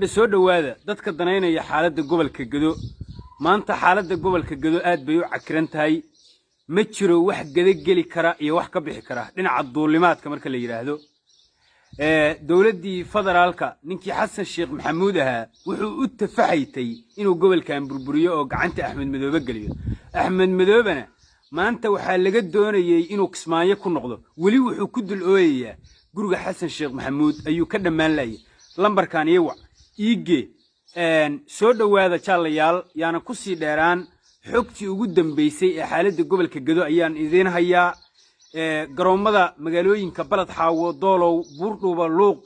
wareedha soo dhawaada dadka danaynaya xaaladda gobolka Gedo maanta xaaladda gobolka Gedo aad bay u cakiran tahay ma jiro wax gada geli kara iyo wax ka bixi kara dhinaca duulimaadka marka la yiraahdo dawladdii federaalka ninkii Xasan Sheekh Maxamuud ahaa wuxuu u tafaxaytay inuu gobolkan burburiyo oo gacanta Axmed Madoobe galiyo Axmed Madoobena maanta waxa laga doonayay inuu Kismaayo ku noqdo wali wuxuu ku dul ooyayaa guriga Xasan Sheekh Maxamuud ayuu ka dhamaan laayay lambarkan iyaga iige soo dhawaada jaalayaal yaana ku sii dheeraan xogtii ugu dambeysay ee xaaladda gobolka Gedo ayaan idin hayaa garoomada magaalooyinka balad xaawo doolow buurdhuuba luuq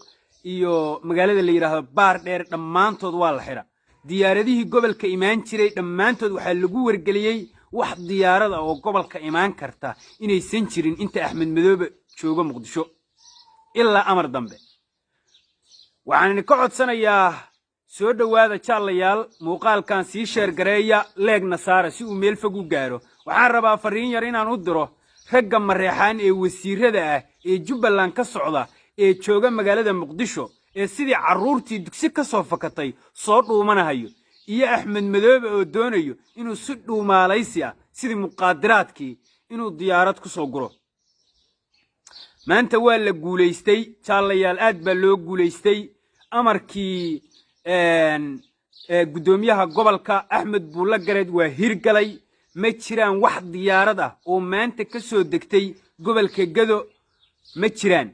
iyo magaalada la yiraahdo baar dheer dhamaantood waa la xira diyaaradihii gobolka imaan jiray dhamaantood waxa lagu wargeliyay wax diyaarada oo gobolka imaan karta inaysan jirin inta Axmed Madoobe joogo Muqdisho ilaa amar dambe waxaan ka codsanayaa soo dhawaada jaalayaal muuqaalkan sii sheer gareeya leegna saara si uu meel fog u gaaro waxaan rabaa fariin yar inaan u diro ragga mareexaan ee wasiirada ah ee Jubbaland ka socda ee jooga magaalada Muqdisho ee sidii caruurtii dugsi ka soo fakatay soo dhuumanayo iyo Axmed Madoobe oo doonayo inuu si dhuumaalaysi ah sidii muqaadaraadkii inuu diyaarad ku soo guro maanta waa la guuleystay jaalayaal aad baa loo guuleystay amarkii gudoomiyaha gobolka Axmed Buulla Gareed waa hirgalay ma jiraan wax diyaarad ah oo maanta ka soo degtay gobolka Gedo ma jiraan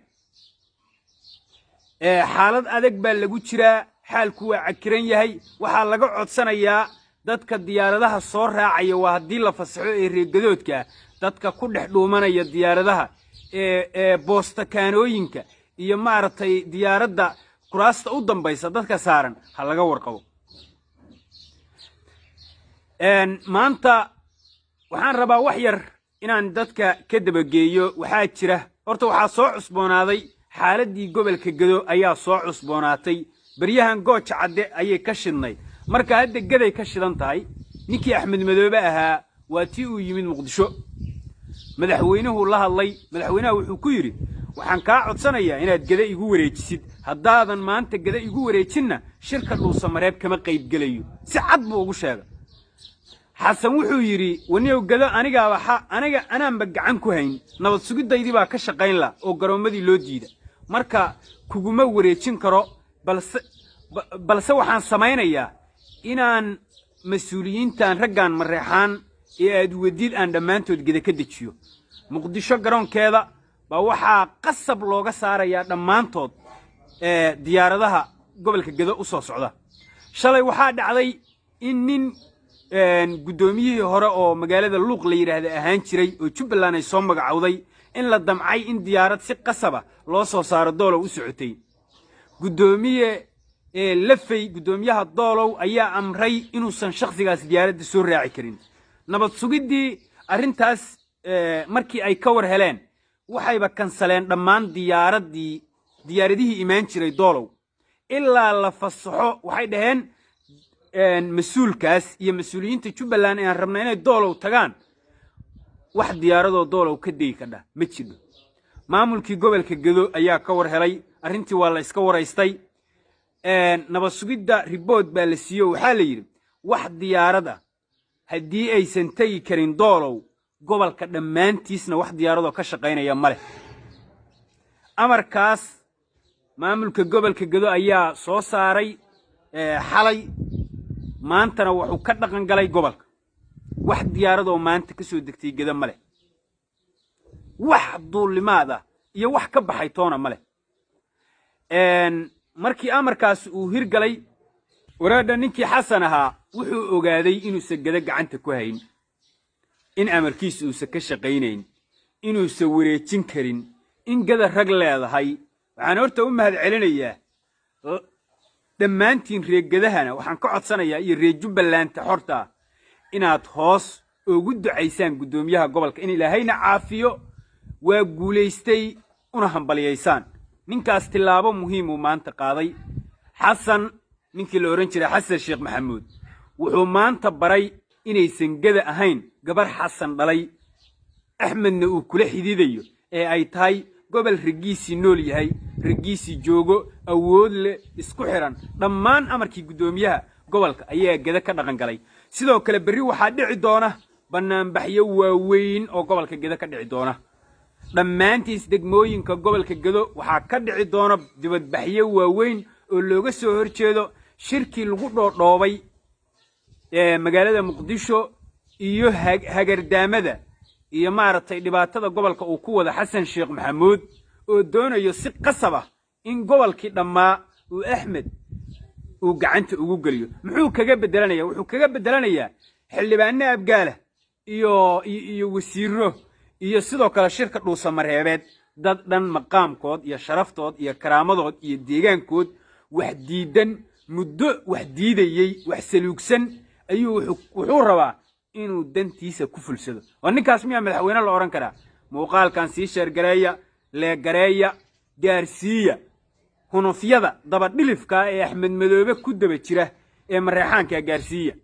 xaalad adag baa lagu jiraa xaalku waa cakiran yahay waxa laga codsanayaa dadka diyaaradaha soo raacaya waa hadii la fasaxo ee reegadoodka dadka ku dhex dhuumanaya diyaaradaha boosta kaanooyinka iyo maartay diyaaradda kuraasta u dambaysa dadka saaran ha laga warqabo maanta waxaan rabaa wax yar inaan dadka ka dabageeyo waxaa jira horta waxa soo cusboonaaday xaaladii gobolka Gedo ayaa soo cusboonaatay bariyahan gooja cadde ayay ka shidnay marka hadda gaday ka shidan tahay ninkii Axmed Madoobe ahaa waa tii uu yimid Muqdisho madaxweynuhu la hadlay madaxweynaha wuxuu ku yiri waxaan ka codsanayaa inaad gada igu wareejisid haddaadan maanta gada igu wareejinna shirka dhuusamareeb kama qayb galayo si cad buu ugu sheegay xasan wuxuu yiri waniyow gada aniga waxa anaanba gacan ku hayn nabad sugidaydii baa ka shaqayn la oo garoomadii loo diida marka kuguma wareejin karo balse waxaan samaynayaa inaan mas'uuliyiintan raggan mareexaan ee aad wadid aan dhamaantood gada ka dejiyo Muqdisho garoonkeeda baa waxa qasab looga saarayaa dhamaantood diyaaradaha gobolka Gedo u soo socda shalay waxa dhacday in nin gudoomiyihii hore oo magaalada luuq la yiraahdo ahaan jiray oo Jubbaland ay soo magacawday in la damcay in diyaarad si qasaba loo soo saaro doolow u socotay gudoomiye lafay gudoomiyaha doolow ayaa amray inuusan shakhsigaas diyaaradda soo raaci karin nabad sugidii arintaas markii ay ka war heleen waxayba kansaleen dhammaan diyaaradihii imaan jiray doolow ilaa la fasaxo waxay dhaheen mas'uulkaas iyo mas'uuliyiinta Jubbaland ee rabna inay doolow tagaan wax diyaaradoo doolow ka deey ka dhah ma jiro maamulkii gobolka Gedo ayaa ka war helay arintii waa la iska waraystay nabad sugidda report baa la siiyo waxa la yiri wax diyaarada haddii aysan tagi karin doolow gobolka dhamaantiisna wax diyaaradoo ka shaqaynaya male amarkaas maamulka gobolka Gedo ayaa soo saaray xalay maantana wuxuu ka dhaqan galay gobolka wax diyaaradoo maanta ka soo degtay Gedo male wax duulimaada iyo wax ka baxay toona male markii amarkaas uu hirgalay waraadha ninkii Xasan ahaa wuxuu ogaaday inuusan Gedo gacanta ku hayn in amarkiisu uusan ka shaqaynayn inuusan wareejin karin in Gedo rag leedahay waxaan horta u mahad celinayaa dhammaantiin reegadahana waxaan ka codsanayaa iyo reer Jubbaland xorta inaad hoos ugu ducaysaan gudoomiyaha gobolka in Ilaahayna caafiyo waa guuleystay una hambaliyaysan ninkaas tilaabo muhiim u maanta qaaday Xasan ninkii la oran jiray Xasan Sheekh Maxamuud wuxuu maanta baray inaysan Gedo ahayn gabar Xasan dhalay Axmedna uu kula xidiidayo ee ay tahay gobol rigiisi nool yahay rigiisi joogo awood leh isku xiran dhammaan amarkii gudoomiyaha gobolka ayaa gada ka dhaqan galay sidoo kale berri waxaa dhici doona banaanbaxyo waaweyn oo gobolka gada ka dhici doona dhammaantiis degmooyinka gobolka gado waxaa ka dhici doona dibadbaxyo waaweyn oo looga soo horjeedo shirkii lagu dhoodhoobay magaalada muqdisho iyo hagardaamada iyo maaragtay dhibaatada gobolka uu ku wada xasan sheekh maxamuud oo doonayo si qasab ah in gobolkii dhammaa uu axmed uu gacanta ugu geliyo muxuu kaga bedelanayaa wuxuu kaga bedelanayaa xildhibaano abgaala iyo wasiiro iyo sidoo kale shirka dhuusamareebeed dad dhan maqaamkood iyo sharaftood iyo karaamadood iyo deegaankood wax diidan muddo wax diidayay wax saluugsan ayuu wuxuu rabaa inuu dantiisa ku fulsado oo ninkaas miyaa madaxweyne la oran karaa muuqaalkan sii sheergareeya leegareeya gaarsiiya hunufyada daba dhilifka ee axmed madoobe ku daba jira ee mareexaanka gaarsiiya